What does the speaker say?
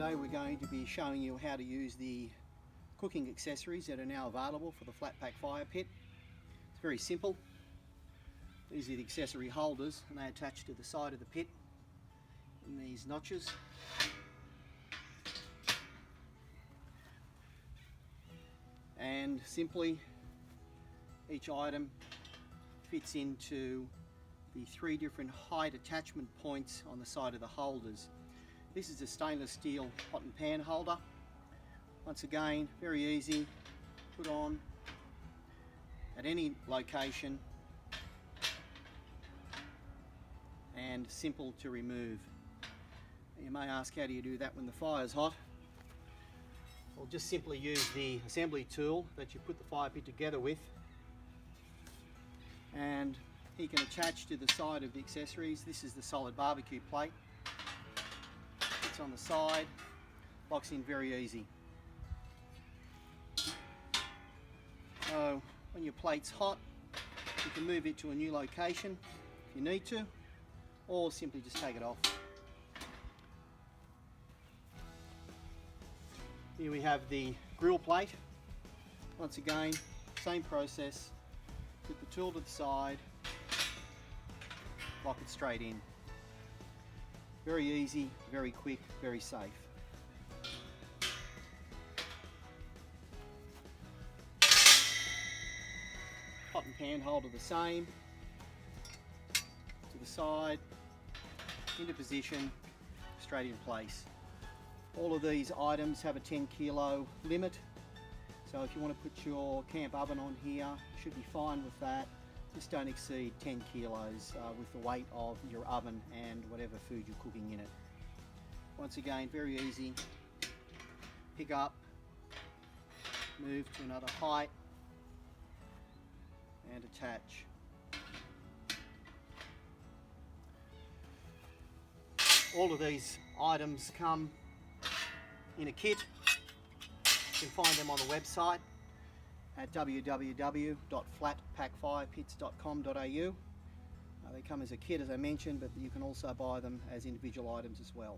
Today we're going to be showing you how to use the cooking accessories that are now available for the flat pack fire pit. It's very simple. These are the accessory holders and they attach to the side of the pit in these notches. And simply each item fits into the 3 different height attachment points on the side of the holders. This is a stainless steel pot and pan holder. Once again, very easy, put on at any location and simple to remove. You may ask, how do you do that when the fire's hot? Well, just simply use the assembly tool that you put the fire pit together with, and you can attach to the side of the accessories. This is the solid barbecue plate. It's on the side, locks in very easy. So when your plate's hot, you can move it to a new location if you need to, or simply just take it off. Here we have the grill plate. Once again, same process. Put the tool to the side, lock it straight in. Very easy, very quick, very safe. Pot and pan holder the same. To the side, into position, straight in place. All of these items have a 10 kilo limit, so if you want to put your camp oven on here, you should be fine with that. Just don't exceed 10 kilos with the weight of your oven and whatever food you're cooking in it. Once again, very easy. Pick up, move to another height and attach. All of these items come in a kit. You can find them on the website at www.flatpackfirepits.com.au. They come as a kit, as I mentioned, but you can also buy them as individual items as well.